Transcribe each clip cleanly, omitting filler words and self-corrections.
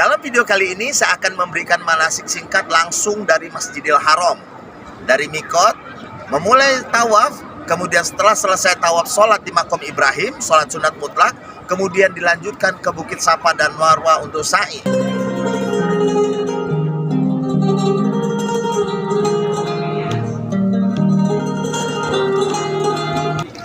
Dalam video kali ini saya akan memberikan manasik singkat langsung dari Masjidil Haram. Dari Mikot, memulai tawaf, kemudian setelah selesai tawaf sholat di Makom Ibrahim, sholat sunat mutlak, kemudian dilanjutkan ke Bukit Safa dan Marwah untuk sa'i.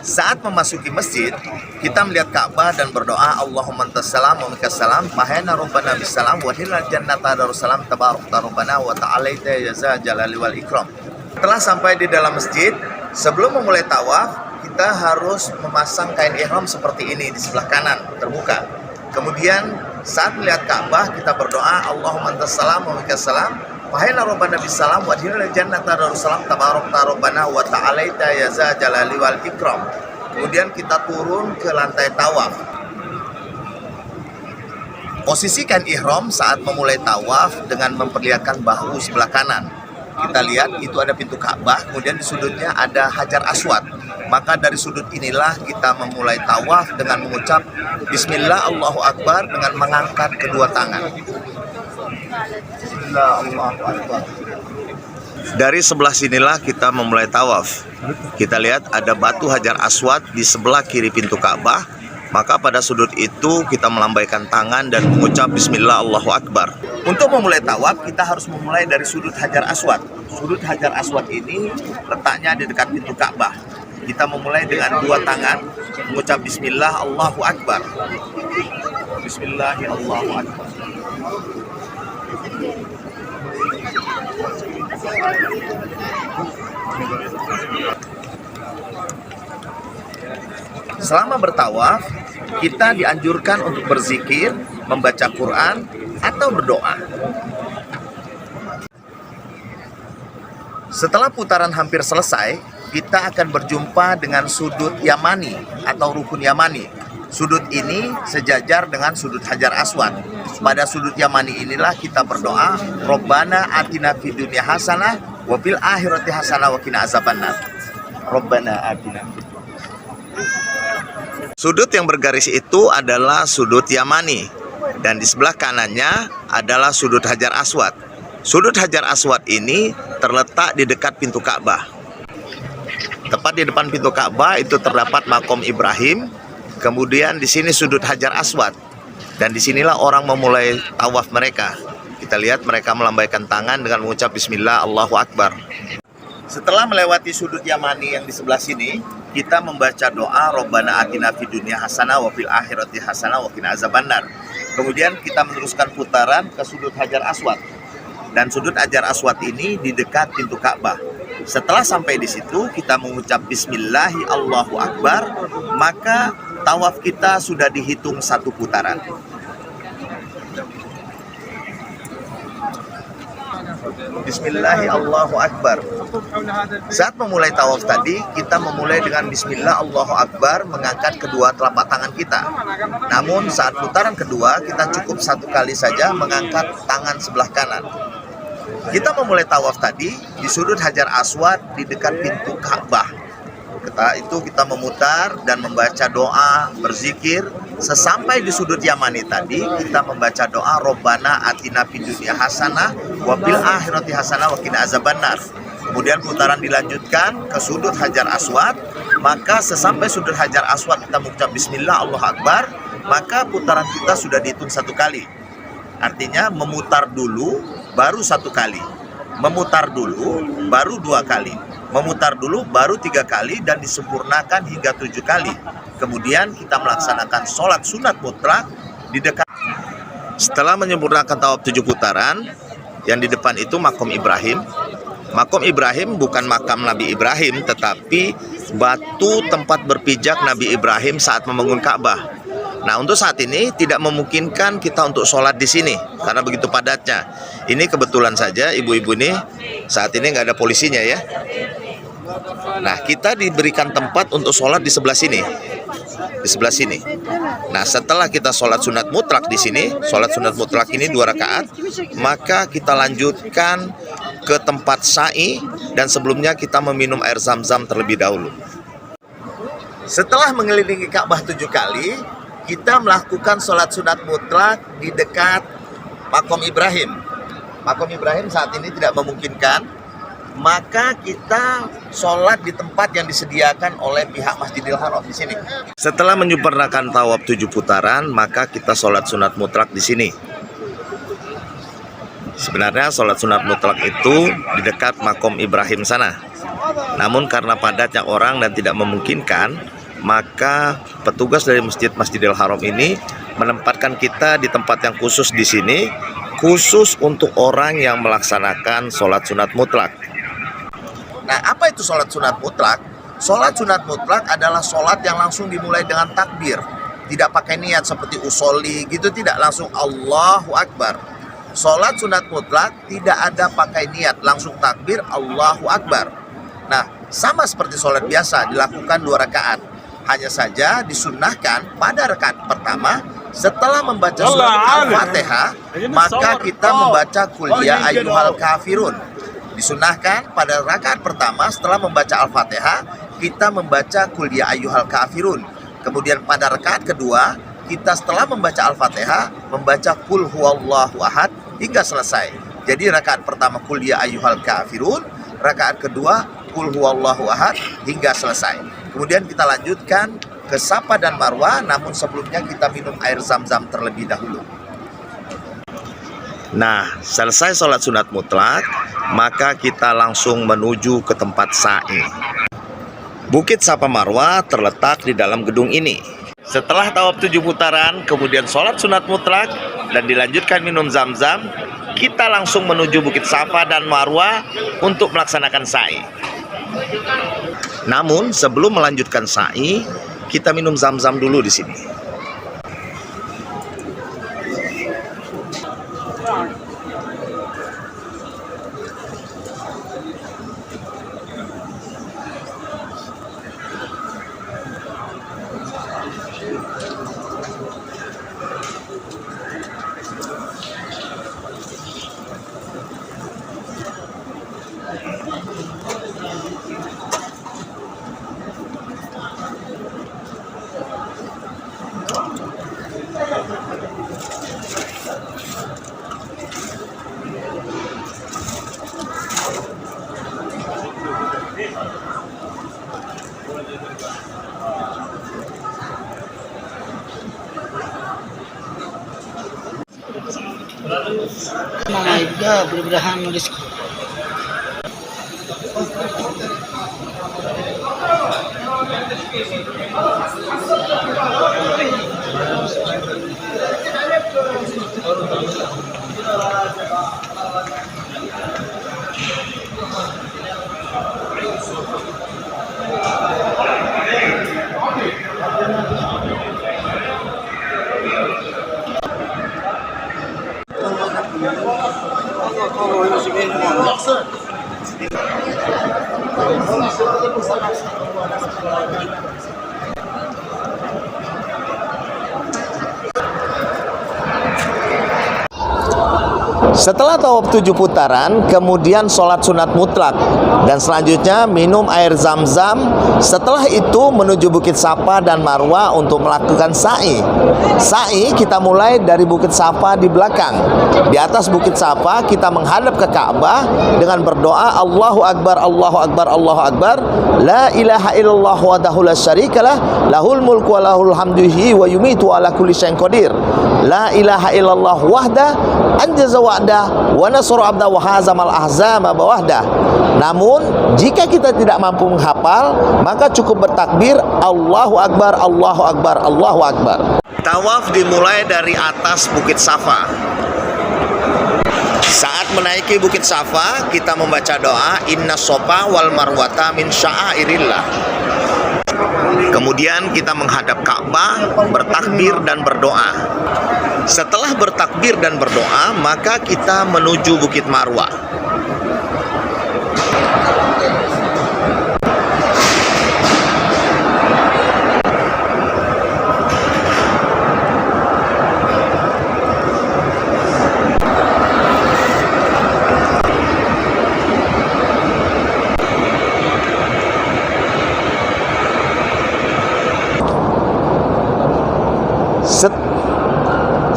Saat memasuki masjid, kita melihat Ka'bah dan berdoa, Allahumma antassalam wa minkas salam, mahena rabbana bisalam, wa hilal jannata darussalam, tabaruk rabbana wa ta'alaita ya za jalali wal ikram. Setelah sampai di dalam masjid, sebelum memulai tawaf, kita harus memasang kain ihram seperti ini di sebelah kanan, terbuka. Kemudian saat melihat Ka'bah, kita berdoa, Allahumma antassalam wa minkas salam, mahena rabbana bisalam, wa hilal jannata darussalam, tabaruk rabbana wa ta'alaita ya za jalali wal ikram. Kemudian kita turun ke lantai tawaf. Posisikan ihram saat memulai tawaf dengan memperlihatkan bahu sebelah kanan. Kita lihat itu ada pintu Ka'bah, kemudian di sudutnya ada Hajar Aswad. Maka dari sudut inilah kita memulai tawaf dengan mengucap Bismillah Allahu Akbar dengan mengangkat kedua tangan. Bismillah Allahu Akbar. Dari sebelah sinilah kita memulai tawaf. Kita lihat ada batu Hajar Aswad di sebelah kiri pintu Ka'bah. Maka pada sudut itu kita melambaikan tangan dan mengucap Bismillah Allahu Akbar. Untuk memulai tawaf kita harus memulai dari sudut Hajar Aswad. Sudut Hajar Aswad ini letaknya di dekat pintu Ka'bah. Kita memulai dengan dua tangan mengucap Bismillah Allahu Akbar. Bismillah Allahu Akbar. Selama bertawaf, kita dianjurkan untuk berzikir, membaca Quran, atau berdoa. Setelah putaran hampir selesai, kita akan berjumpa dengan sudut Yamani atau rukun Yamani. Sudut ini sejajar dengan sudut Hajar Aswad. Pada sudut Yamani inilah kita berdoa, Rabbana atina fid dunya hasanah wa fil akhirati hasanah wa qina azabannar. Rabbana atina. Sudut yang bergaris itu adalah sudut Yamani dan di sebelah kanannya adalah sudut Hajar Aswad. Sudut Hajar Aswad ini terletak di dekat pintu Ka'bah. Tepat di depan pintu Ka'bah itu terdapat Makom Ibrahim. Kemudian di sini sudut Hajar Aswad dan disinilah orang memulai tawaf mereka. Kita lihat mereka melambaikan tangan dengan mengucap Bismillah Allahu Akbar. Setelah melewati sudut Yamani yang di sebelah sini, kita membaca doa Rabbana atina fid dunya hasanah wa fil akhirati hasanah wa qina azabannar. Kemudian kita meneruskan putaran ke sudut Hajar Aswad. Dan sudut Hajar Aswad ini di dekat pintu Ka'bah. Setelah sampai di situ, kita mengucap Bismillahi Allahu Akbar, maka tawaf kita sudah dihitung satu putaran. Bismillahi Allahu Akbar. Saat memulai tawaf tadi, kita memulai dengan Bismillah Allahu Akbar, mengangkat kedua telapak tangan kita. Namun saat putaran kedua, kita cukup satu kali saja mengangkat tangan sebelah kanan. Kita memulai tawaf tadi di sudut Hajar Aswad di dekat pintu Ka'bah. Kita memutar dan membaca doa, berzikir. Sesampai di sudut Yamani tadi, kita membaca doa Rabbana atina fid dunya hasanah wa fil akhirati hasanah wa qina azabannar. Kemudian putaran dilanjutkan ke sudut Hajar Aswad. Maka sesampai sudut Hajar Aswad kita mengucap Bismillah Allahu Akbar, maka putaran kita sudah dihitung satu kali. Artinya memutar dulu baru satu kali, memutar dulu baru dua kali, memutar dulu baru 3 kali, dan disempurnakan hingga 7 kali. Kemudian kita melaksanakan sholat sunat mutlak di dekat. Setelah menyempurnakan tawaf 7 putaran, yang di depan itu Makom Ibrahim. Makom Ibrahim bukan makam Nabi Ibrahim, tetapi batu tempat berpijak Nabi Ibrahim saat membangun Ka'bah. Nah, untuk saat ini tidak memungkinkan kita untuk sholat di sini karena begitu padatnya. Ini kebetulan saja ibu-ibu ini saat ini nggak ada polisinya ya. Nah, kita diberikan tempat untuk sholat di sebelah sini, di sebelah sini. Nah, setelah kita sholat sunat mutlak di sini, sholat sunat mutlak ini 2 rakaat, maka kita lanjutkan ke tempat sa'i dan sebelumnya kita meminum air zam-zam terlebih dahulu. Setelah mengelilingi Ka'bah 7 kali, kita melakukan sholat sunat mutlak di dekat makom Ibrahim. Makom Ibrahim saat ini tidak memungkinkan, maka kita sholat di tempat yang disediakan oleh pihak Masjidil Haram di sini. Setelah menyempurnakan tawaf 7 putaran, maka kita sholat sunat mutlak di sini. Sebenarnya sholat sunat mutlak itu di dekat makom Ibrahim sana. Namun karena padatnya orang dan tidak memungkinkan, maka petugas dari Masjidil Haram ini menempatkan kita di tempat yang khusus di sini, khusus untuk orang yang melaksanakan sholat sunat mutlak. Nah, apa itu sholat sunat mutlak? Sholat sunat mutlak adalah sholat yang langsung dimulai dengan takbir, tidak pakai niat seperti usolli gitu, tidak, langsung Allahu Akbar. Sholat sunat mutlak tidak ada pakai niat, langsung takbir Allahu Akbar. Nah, sama seperti sholat biasa, dilakukan 2 rakaat. Hanya saja disunnahkan pada rakaat pertama, setelah membaca surat Al-Fatihah, maka kita membaca Qul ya ayyuhal kafirun. Disunahkan pada rakaat pertama setelah membaca Al-Fatihah, kita membaca Qul ya ayyuhal kafirun. Kemudian pada rakaat kedua, kita setelah membaca Al-Fatihah, membaca Qul huwallahu ahad hingga selesai. Jadi rakaat pertama Qul ya ayyuhal kafirun, rakaat kedua Qul huwallahu ahad hingga selesai. Kemudian kita lanjutkan ke Safa dan Marwah, namun sebelumnya kita minum air zam-zam terlebih dahulu. Nah, selesai sholat sunat mutlak, maka kita langsung menuju ke tempat sa'i. Bukit Safa Marwah terletak di dalam gedung ini. Setelah tawaf 7 putaran, kemudian sholat sunat mutlak, dan dilanjutkan minum zam-zam, kita langsung menuju Bukit Safa dan Marwah untuk melaksanakan sa'i. Namun sebelum melanjutkan sa'i, kita minum zam-zam dulu di sini. Mama Ibda mudah-mudahan nulis. Setelah tawaf 7 putaran, kemudian sholat sunat mutlak, dan selanjutnya minum air zam-zam. Setelah itu menuju Bukit Safa dan Marwah untuk melakukan sa'i. Sa'i kita mulai dari Bukit Safa di belakang. Di atas Bukit Safa kita menghadap ke Ka'bah dengan berdoa Allahu Akbar, Allahu Akbar, Allahu Akbar, la ilaha illallah wahdahu la syarikalah, lahul mulku wa lahul hamdu wa yumitu ala kulli syai'in qadir. La ilaha illallah wahda anjaza wa'da wa nasara abda wa hazamal ahzama bawahda. Namun jika kita tidak mampu menghafal, maka cukup bertakbir Allahu Akbar, Allahu Akbar, Allahu Akbar. Tawaf dimulai dari atas Bukit Safa. Saat menaiki Bukit Safa, kita membaca doa Inna Sofa wal Marwata min sya'airillah. Kemudian kita menghadap Ka'bah, bertakbir dan berdoa. Setelah bertakbir dan berdoa, maka kita menuju Bukit Marwah.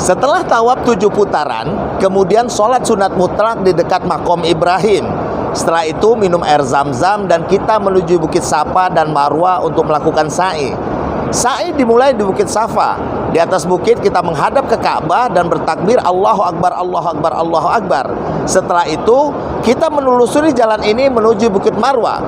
Setelah tawaf 7 putaran, kemudian sholat sunat mutlak di dekat makom Ibrahim. Setelah itu minum air zam-zam dan kita menuju Bukit Safa dan Marwah untuk melakukan sa'i. Sa'i dimulai di Bukit Safa. Di atas bukit kita menghadap ke Ka'bah dan bertakbir Allahu Akbar, Allahu Akbar, Allahu Akbar. Setelah itu kita menelusuri jalan ini menuju Bukit Marwah.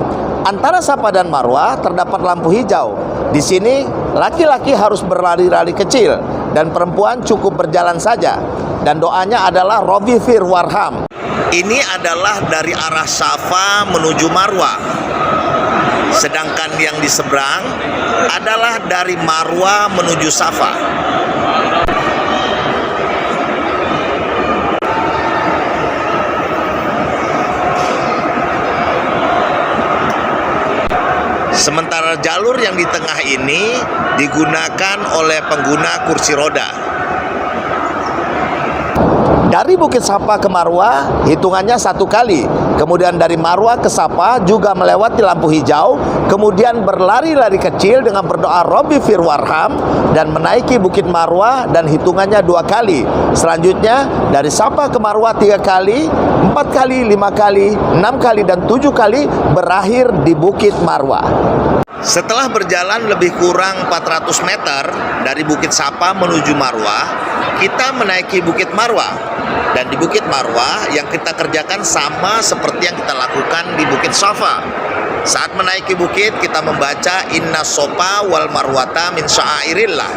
Antara Safa dan Marwah terdapat lampu hijau. Di sini laki-laki harus berlari-lari kecil dan perempuan cukup berjalan saja. Dan doanya adalah Robbi fir warham. Ini adalah dari arah Safa menuju Marwah. Sedangkan yang di seberang adalah dari Marwah menuju Safa. Sementara jalur yang di tengah ini digunakan oleh pengguna kursi roda. Dari Bukit Safa ke Marwah hitungannya 1 kali. Kemudian dari Marwah ke Safa juga melewati lampu hijau. Kemudian berlari-lari kecil dengan berdoa Robbi fir warham dan menaiki Bukit Marwah dan hitungannya 2 kali. Selanjutnya dari Safa ke Marwah 3 kali, 4 kali, 5 kali, 6 kali dan 7 kali berakhir di Bukit Marwah. Setelah berjalan lebih kurang 400 meter dari Bukit Safa menuju Marwah, kita menaiki Bukit Marwah. Dan di Bukit Marwah yang kita kerjakan sama seperti yang kita lakukan di Bukit Safa. Saat menaiki bukit kita membaca Inna Sofa wal Marwata min sya'airillah.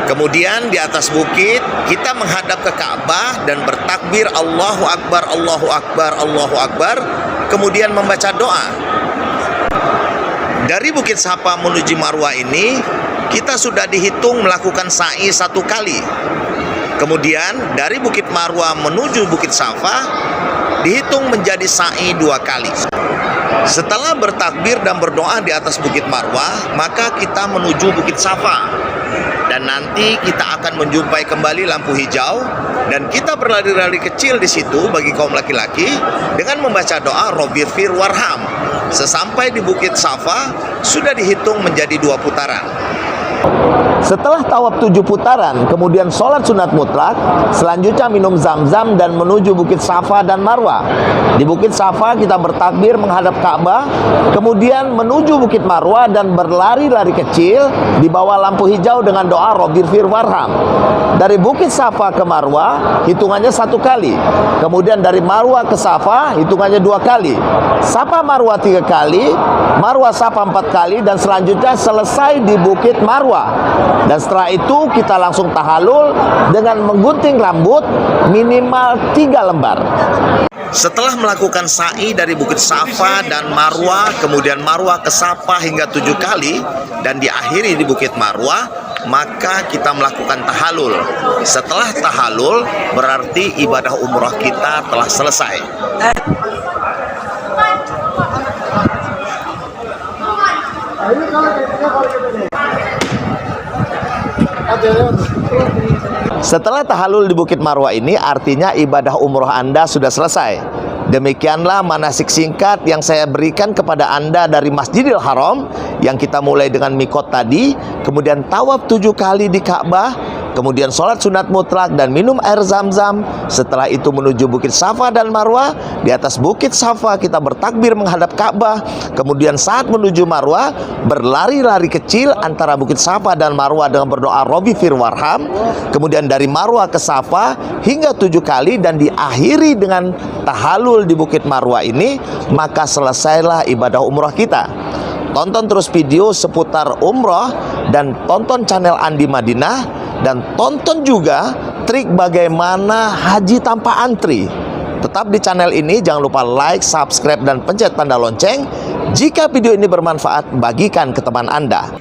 Kemudian di atas bukit kita menghadap ke Ka'bah dan bertakbir Allahu Akbar, Allahu Akbar, Allahu Akbar. Kemudian membaca doa. Dari Bukit Safa menuju Marwah ini kita sudah dihitung melakukan sa'i 1 kali. Kemudian dari Bukit Marwah menuju Bukit Safa dihitung menjadi sa'i 2 kali. Setelah bertakbir dan berdoa di atas Bukit Marwah, maka kita menuju Bukit Safa. Dan nanti kita akan menjumpai kembali lampu hijau dan kita berlari-lari kecil di situ bagi kaum laki-laki dengan membaca doa Robbi fir warham. Sesampai di Bukit Safa sudah dihitung menjadi 2 putaran. Setelah tawaf 7 putaran, kemudian sholat sunat mutlak, selanjutnya minum zam-zam dan menuju Bukit Safa dan Marwah. Di Bukit Safa kita bertakbir menghadap Ka'bah, kemudian menuju Bukit Marwah dan berlari-lari kecil di bawah lampu hijau dengan doa Robbi fir warham. Dari Bukit Safa ke Marwah hitungannya 1 kali. Kemudian dari Marwah ke Safa hitungannya 2 kali. Safa Marwah 3 kali, Marwah Safa 4 kali dan selanjutnya selesai di Bukit Marwah. Dan setelah itu kita langsung tahalul dengan menggunting rambut minimal 3 lembar. Setelah melakukan sa'i dari Bukit Safa dan Marwah, kemudian Marwah ke Safa hingga 7 kali dan diakhiri di Bukit Marwah, maka kita melakukan tahalul. Setelah tahalul berarti ibadah umrah kita telah selesai. Setelah tahalul di Bukit Marwah ini artinya ibadah umroh Anda sudah selesai. Demikianlah manasik singkat yang saya berikan kepada Anda dari Masjidil Haram yang kita mulai dengan mikot tadi, kemudian tawaf 7 kali di Ka'bah, kemudian sholat sunat mutlak dan minum air zam-zam. Setelah itu menuju Bukit Safa dan Marwah. Di atas Bukit Safa kita bertakbir menghadap Ka'bah. Kemudian saat menuju Marwah berlari-lari kecil antara Bukit Safa dan Marwah dengan berdoa Robbi fir warham. Kemudian dari Marwah ke Safa hingga 7 kali dan diakhiri dengan tahalul di Bukit Marwah ini, maka selesailah ibadah umrah kita. Tonton terus video seputar umrah dan tonton channel Andi Madinah, dan tonton juga trik bagaimana haji tanpa antri. Tetap di channel ini, jangan lupa like, subscribe, dan pencet tanda lonceng. Jika video ini bermanfaat, bagikan ke teman Anda.